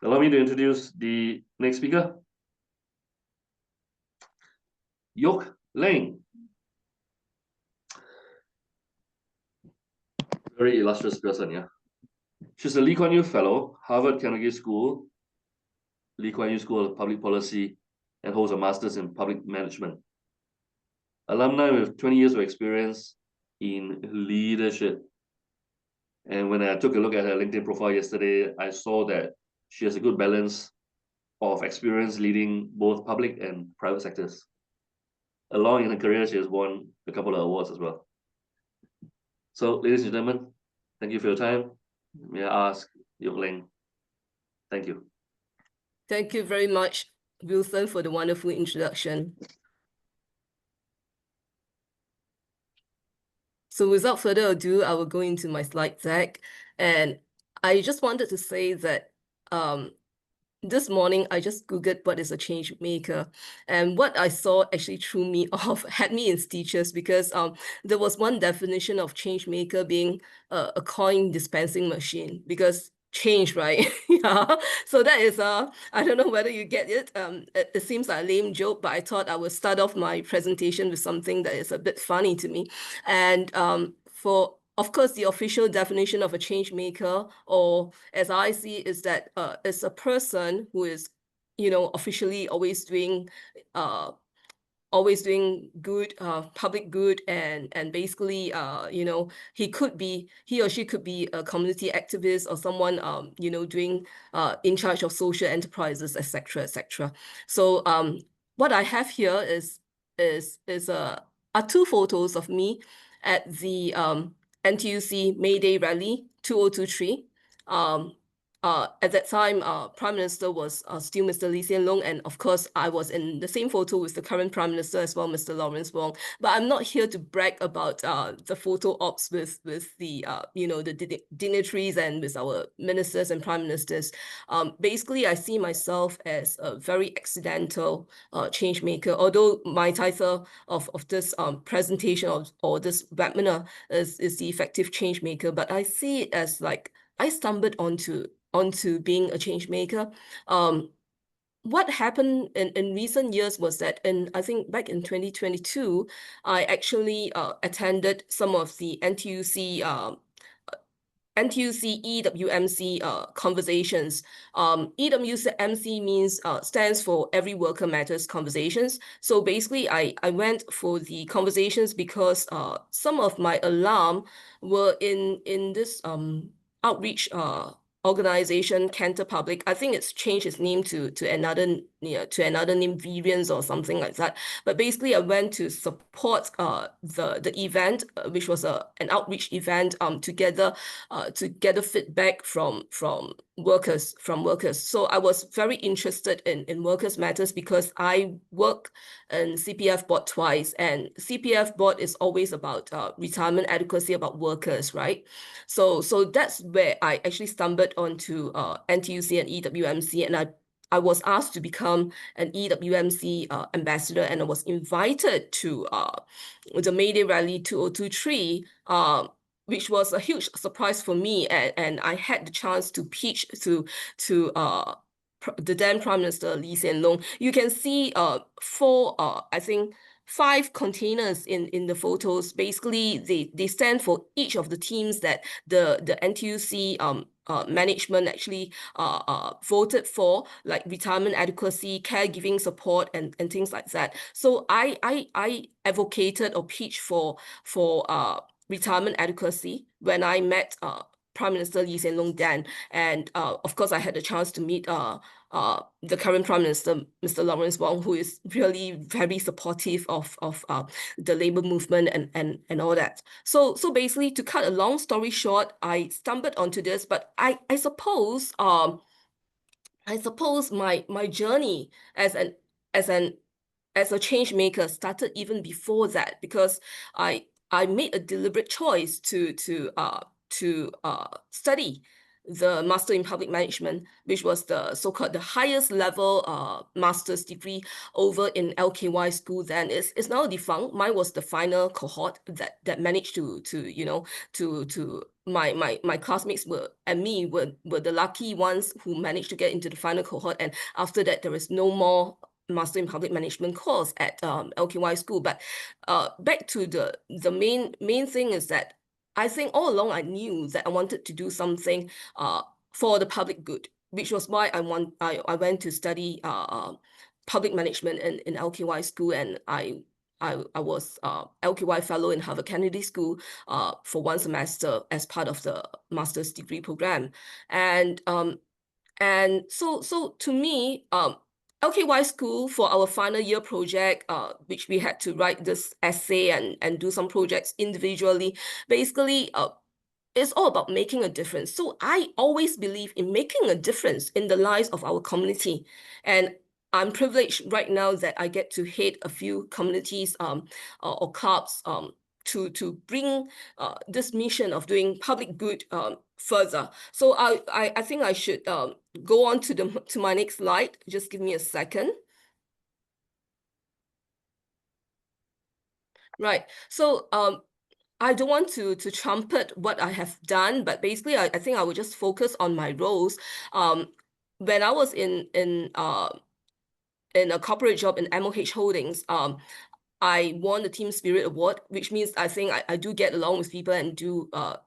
Allow me to introduce the next speaker, Yoke Leng. Very illustrious person, yeah. She's a Lee Kuan Yew Fellow, Harvard Kennedy School, Lee Kuan Yew School of Public Policy, and holds a master's in public management. Alumni with 20 years of experience in leadership. And when I took a look at her LinkedIn profile yesterday, I saw that she has a good balance of experience leading both public and private sectors. Along in her career, she has won a couple of awards as well. So, ladies and gentlemen, thank you for your time. May I ask Yoke Leng? Thank you. Thank you very much, Wilson, for the wonderful introduction. So without further ado, I will go into my slide deck. And I just wanted to say that this morning, I just Googled what is a change maker. And what I saw actually threw me off, had me in stitches, because there was one definition of change maker being a coin dispensing machine, because change, right? Yeah. So that is, I don't know whether you get it. It seems like a lame joke, but I thought I would start off my presentation with something that is a bit funny to me. And of course, the official definition of a change maker, or as I see, is that it's a person who is, officially always doing good, public good, and basically, he or she could be a community activist or someone, doing in charge of social enterprises, etc., etc. So what I have here are two photos of me at the NTUC May Day Rally 2023. At that time, Prime Minister was still Mr. Lee Hsien Loong, and of course, I was in the same photo with the current Prime Minister as well, Mr. Lawrence Wong. But I'm not here to brag about the photo ops with the the dignitaries and with our ministers and prime ministers. Basically, I see myself as a very accidental change maker. Although my title of this presentation or this webinar is the effective change maker, but I see it as like I stumbled onto being a change maker. What happened in recent years was that I think back in 2022, I actually attended some of the NTUC EWMC conversations. EWMC means stands for Every Worker Matters conversations. So basically, I went for the conversations because some of my alum were in this outreach organization, Cantor Public. I think it's changed its name to another name, Vivians or something like that. But basically, I went to support the event, which was an outreach event, to gather feedback from workers. So I was very interested in workers' matters because I work in CPF board twice, and CPF board is always about retirement adequacy, about workers, right? So that's where I actually stumbled onto NTUC and EWMC, and I was asked to become an EWMC ambassador, and I was invited to the May Day Rally 2023, which was a huge surprise for me, and I had the chance to pitch to the then Prime Minister Lee Hsien Loong. You can see I think 5 containers in the photos. Basically, they stand for each of the teams that the NTUC management actually voted for, like retirement adequacy, caregiving support, and things like that. So I advocated or pitched for retirement adequacy when I met Prime Minister Lee Hsien Loong then, and of course I had the chance to meet the current Prime Minister, Mr. Lawrence Wong, who is really very supportive of the labor movement and all that. So basically, to cut a long story short, I stumbled onto this, but I suppose my journey as a change maker started even before that, because I made a deliberate choice to study the Master in Public Management, which was the so-called the highest level master's degree over in LKY school. Then it's now defunct. Mine was the final cohort that managed to my classmates were and me were the lucky ones who managed to get into the final cohort. And after that, there is no more Master in Public Management course at LKY school. But back to the main thing is that I think all along I knew that I wanted to do something for the public good, which was why I went to study public management in LKY school, and I was LKY Fellow in Harvard Kennedy School for 1 semester as part of the master's degree program. And so to me, LKY school for our final year project, which we had to write this essay and do some projects individually, basically it's all about making a difference. So I always believe in making a difference in the lives of our community. And I'm privileged right now that I get to head a few communities or clubs to bring this mission of doing public good further. So I think I should go on to my next slide. Just give me a second. Right. So I don't want to trumpet what I have done, but basically I think I will just focus on my roles. When I was in a corporate job in MOH Holdings, I won the Team Spirit Award, which means I think I do get along with people and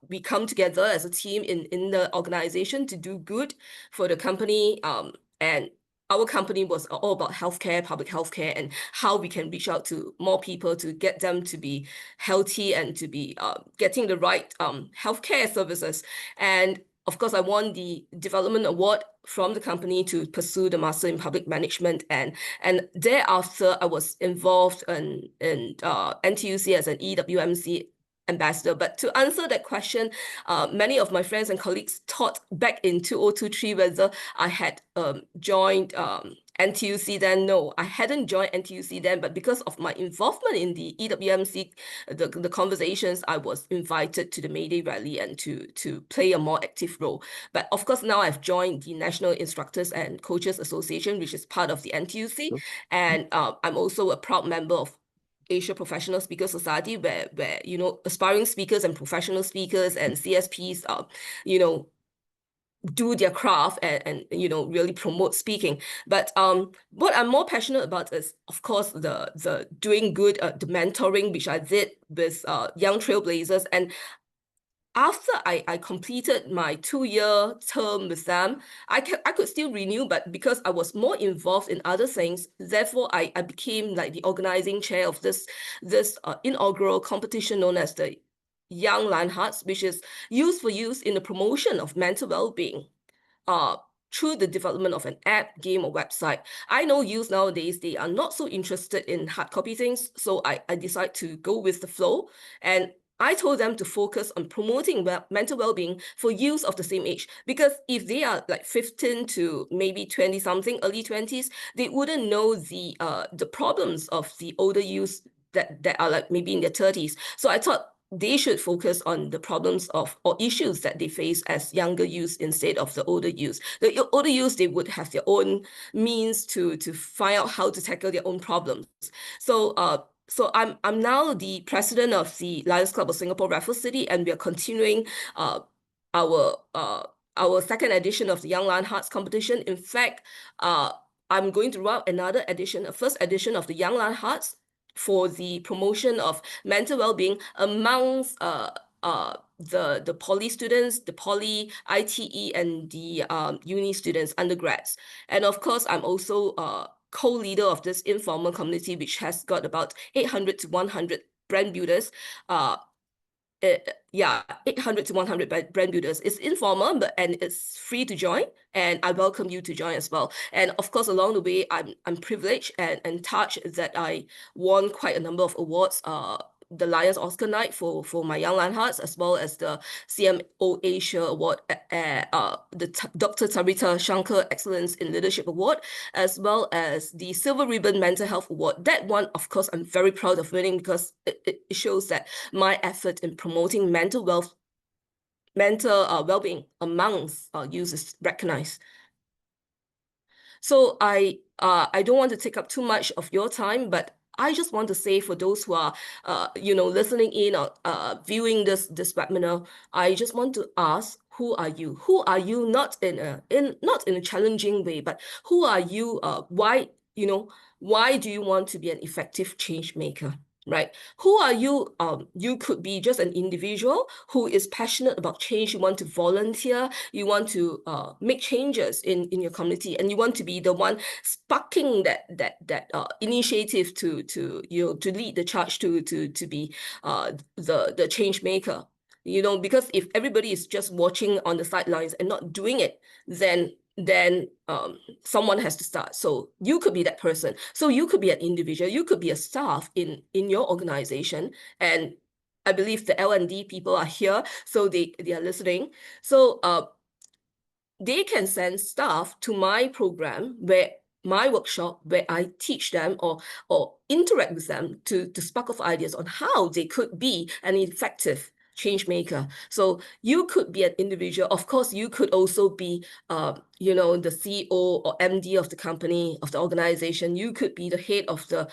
we come together as a team in the organization to do good for the company. And our company was all about healthcare, public healthcare, and how we can reach out to more people to get them to be healthy and to be getting the right healthcare services. And of course, I won the development award from the company to pursue the Master in Public Management. And thereafter, I was involved in NTUC as an EWMC ambassador. But to answer that question, many of my friends and colleagues thought back in 2023 whether I had joined NTUC then. No, I hadn't joined NTUC then, but because of my involvement in the EWMC, the conversations, I was invited to the May Day rally and to play a more active role. But of course, now I've joined the National Instructors and Coaches Association, which is part of the NTUC. Sure. And I'm also a proud member of Asia Professional Speaker Society, where aspiring speakers and professional speakers and CSPs do their craft and really promote speaking. But what I'm more passionate about is, of course, the doing good, the mentoring, which I did with young trailblazers. And after I completed my 2-year term with them, I could still renew, but because I was more involved in other things, therefore I became like the organizing chair of this inaugural competition known as the Young Lionhearts, which is used for use in the promotion of mental well-being through the development of an app, game, or website. I know youth nowadays, they are not so interested in hard copy things, so I decided to go with the flow, and I told them to focus on promoting mental well-being for youth of the same age, because if they are like 15 to maybe 20 something, early 20s, they wouldn't know the problems of the older youth that are like maybe in their 30s. So I thought they should focus on the problems of or issues that they face as younger youth instead of the older youth. The older youth, they would have their own means to find out how to tackle their own problems. So I'm now the president of the Lions Club of Singapore Raffles City, and we are continuing our second edition of the Young Lionhearts competition. In fact, I'm going to run another edition, a first edition of the Young Lionhearts, for the promotion of mental well-being amongst the poly students, the poly, ITE, and the uni students, undergrads. And of course, I'm also co-leader of this informal community, which has got about 800 to 100 brand builders. 800 to 100 brand builders. It's informal, and it's free to join, and I welcome you to join as well. And of course, along the way, I'm privileged and touched that I won quite a number of awards. The Lions Oscar Night for my Young Lionhearts, as well as the CMO Asia Award, the Dr. Tarita Shankar Excellence in Leadership Award, as well as the Silver Ribbon Mental Health Award. That one, of course, I'm very proud of winning, because it shows that my effort in promoting mental mental well-being amongst youth is recognized. So I don't want to take up too much of your time, but I just want to say for those who are listening in or viewing this webinar, I just want to ask, who are you? Who are you? Not in a challenging way, but who are you? Why do you want to be an effective change maker? Right? Who are you? You could be just an individual who is passionate about change. You want to volunteer. You want to make changes in your community, and you want to be the one sparking that initiative to lead the charge to be the change maker. Because if everybody is just watching on the sidelines and not doing it, then someone has to start. So you could be that person. So you could be an individual. You could be a staff in your organization. And I believe the L&D people are here, so they are listening. So they can send staff to my program, my workshop, where I teach them or interact with them to spark off ideas on how they could be an effective change maker. So you could be an individual. Of course, you could also be, the CEO or MD of the company, of the organization. You could be the head of the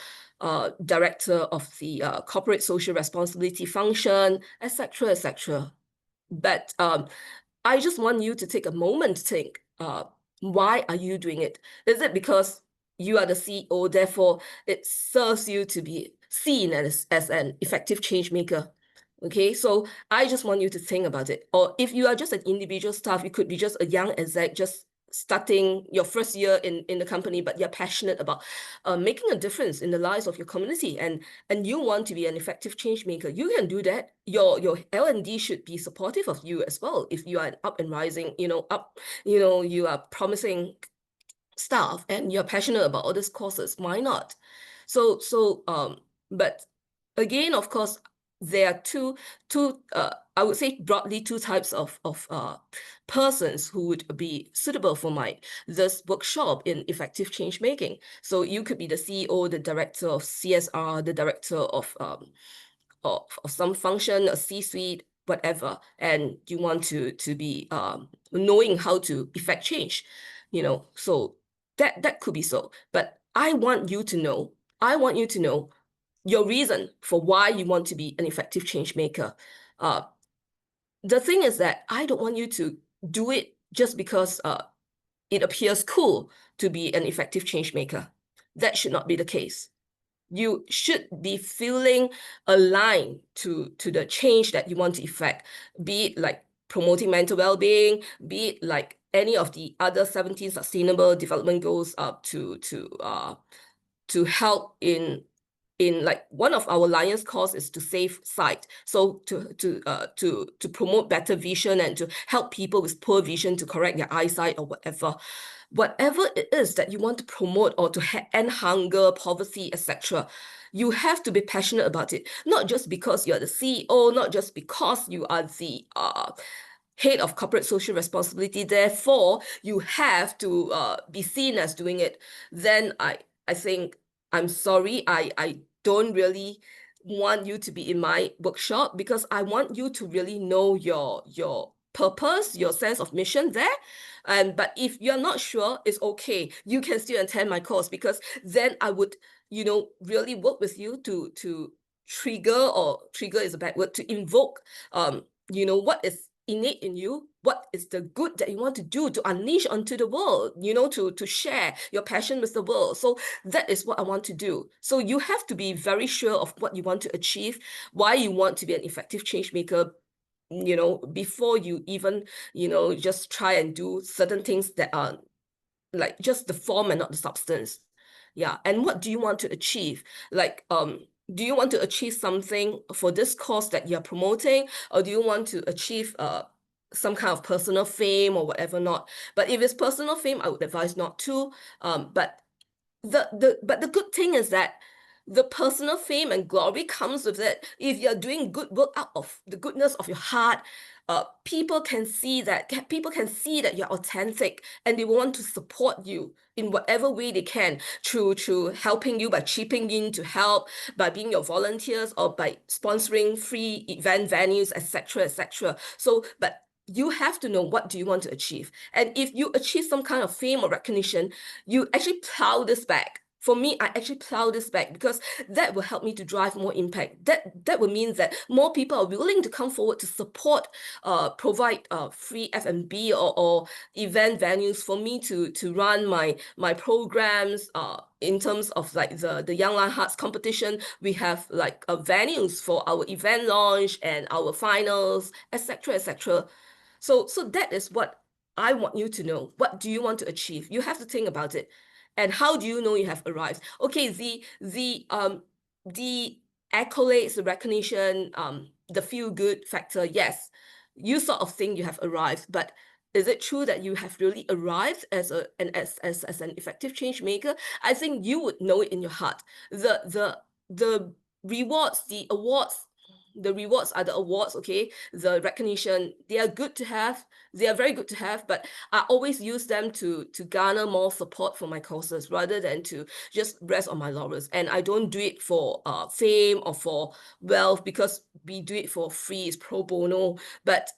director of the corporate social responsibility function, etc., etc. But I just want you to take a moment to think, why are you doing it? Is it because you are the CEO, therefore it serves you to be seen as an effective change maker? Okay, so I just want you to think about it. Or if you are just an individual staff, you could be just a young exec, just starting your first year in the company, but you're passionate about making a difference in the lives of your community, and you want to be an effective change maker. You can do that. Your L&D should be supportive of you as well. If you are an up and rising, you are promising staff and you're passionate about all these courses, why not? But again, of course, there are two I would say broadly two types of persons who would be suitable for this workshop in effective change making. So you could be the CEO, the director of CSR, the director of some function, a C-suite, whatever, and you want to be knowing how to effect change, so that could be so. But I want you to know your reason for why you want to be an effective change maker. The thing is that I don't want you to do it just because it appears cool to be an effective change maker. That should not be the case. You should be feeling aligned to the change that you want to effect, be it like promoting mental well-being, be it like any of the other 17 sustainable development goals to help in like one of our Lions cause is to save sight. So to promote better vision and to help people with poor vision to correct their eyesight or whatever it is that you want to promote or to end hunger, poverty, etc. You have to be passionate about it, not just because you're the CEO, not just because you are the head of corporate social responsibility, therefore you have to be seen as doing it. Then I think, I'm sorry, I don't really want you to be in my workshop, because I want you to really know your purpose, your sense of mission there. But if you're not sure, it's okay. You can still attend my course, because then I would, really work with you to trigger is a bad word, to invoke, what is innate in you, what is the good that you want to do, to unleash onto the world, to share your passion with the world. So that is what I want to do. So you have to be very sure of what you want to achieve, why you want to be an effective change maker, before you even, just try and do certain things that are like just the form and not the substance. Yeah. And what do you want to achieve? Like, do you want to achieve something for this cause that you're promoting, or do you want to achieve some kind of personal fame or whatever not? But if it's personal fame, I would advise not to. But the good thing is that the personal fame and glory comes with it. If you're doing good work out of the goodness of your heart, people can see that you're authentic, and they want to support you in whatever way they can, through helping you by chipping in to help, by being your volunteers, or by sponsoring free event venues, etc., etc. So, but you have to know what do you want to achieve. And if you achieve some kind of fame or recognition, you actually plow this back. For me, I actually plow this back because that will help me to drive more impact. That will mean that more people are willing to come forward to support, provide free F&B or event venues for me to run my programs. In terms of like the Young Lionhearts competition, we have like venues for our event launch and our finals, etc., etc. So that is what I want you to know. What do you want to achieve? You have to think about it. And how do you know you have arrived? Okay, the accolades, the recognition, the feel good factor, yes, you sort of think you have arrived, but is it true that you have really arrived as an effective change maker? I think you would know it in your heart. The rewards, the rewards are the awards, okay? The recognition, they are good to have. They are very good to have, but I always use them to garner more support for my causes rather than to just rest on my laurels. And I don't do it for fame or for wealth, because we do it for free, it's pro bono. But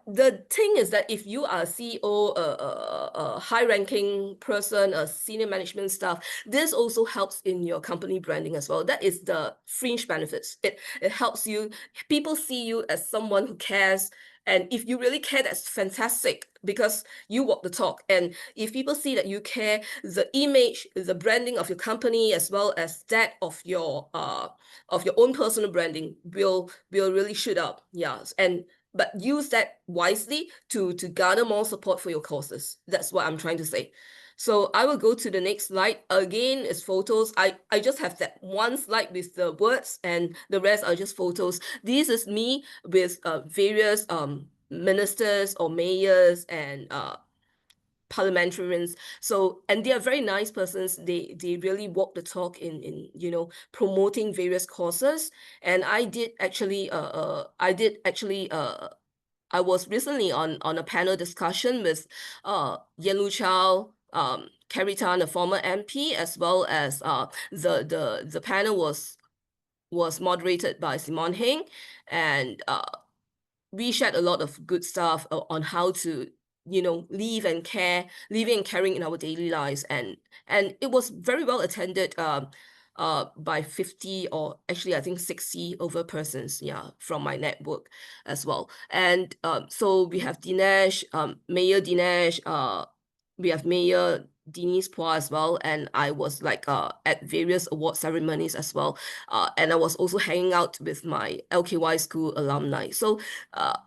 the thing is that if you are a CEO, a high-ranking person, a senior management staff, this also helps in your company branding as well. That is the fringe benefits. It helps you. People see you as someone who cares. And if you really care, that's fantastic because you walk the talk. And if people see that you care, the image, the branding of your company, as well as that of your own personal branding will really shoot up. Yes. But use that wisely to garner more support for your causes. That's what I'm trying to say. So I will go to the next slide. Again, it's photos. I just have that one slide with the words, and the rest are just photos. This is me with various ministers or mayors and parliamentarians. So, and they are very nice persons. They really walk the talk in promoting various causes. And I was recently on a panel discussion with Yen Lu Chao, Carrie Tan, a former MP, as well as the panel was moderated by Simon Heng, and we shared a lot of good stuff on how to live and caring in our daily lives, and it was very well attended by 50, or actually I think 60 over persons, yeah, from my network as well. And so we have Dinesh, Mayor Dinesh, we have Mayor Denise Pua as well, and I was like at various award ceremonies as well, and I was also hanging out with my LKY school alumni, so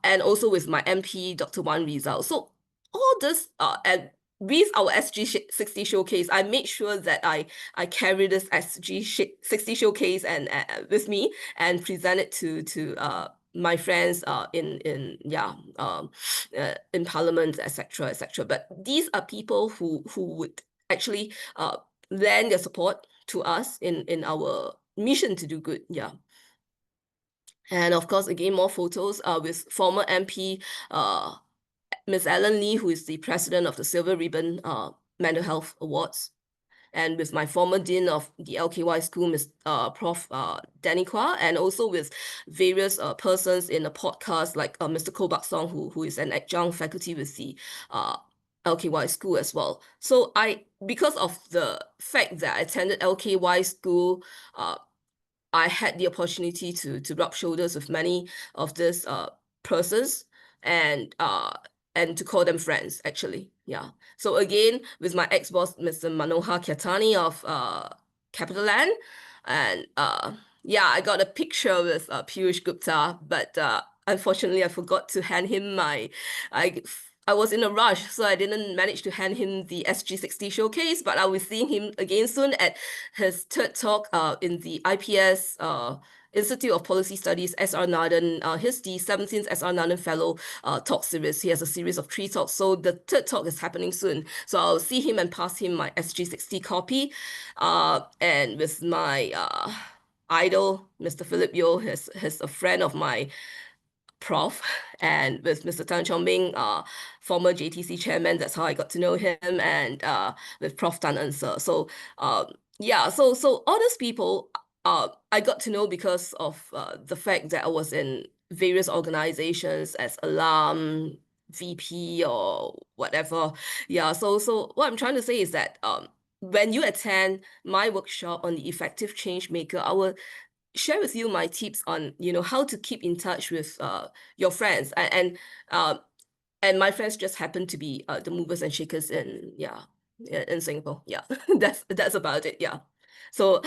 and also with my MP Dr. Wan Rizal. So all this and with our SG60 showcase, I made sure that I carry this SG60 showcase and with me and present it to my friends in Parliament, etc., etc. But these are people who would actually lend their support to us in our mission to do good. Yeah. And of course, again, more photos with former MP Ms. Ellen Lee, who is the president of the Silver Ribbon Mental Health Awards, and with my former dean of the LKY school, Prof. Danny Kwa, and also with various persons in a podcast like Mr. Ko Bak Song, who is an adjunct faculty with the LKY school as well. So because of the fact that I attended LKY school, I had the opportunity to rub shoulders with many of these persons and to call them friends, actually. Yeah. So again, with my ex-boss, Mr. Manohar Kyatani of CapitaLand, and yeah, I got a picture with Piyush Gupta, but unfortunately, I forgot to hand him I was in a rush, so I didn't manage to hand him the SG60 showcase, but I will see him again soon at his third talk in the IPS Institute of Policy Studies, SR Naden. He's the 17th SR Naden Fellow talk series. He has a series of 3 talks. So the third talk is happening soon. So I'll see him and pass him my SG60 copy. And with my idol, Mr. Philip Yeo, he's a friend of my prof, and with Mr. Tan Chong Ming, former JTC chairman, that's how I got to know him, and with Prof. Tan Enser. So yeah, so all these people I got to know because of the fact that I was in various organizations as alum, VP, or whatever. Yeah, so what I'm trying to say is that when you attend my workshop on the effective change maker, I will share with you my tips on how to keep in touch with your friends, and my friends just happen to be the movers and shakers in Singapore. Yeah, that's about it. Yeah, so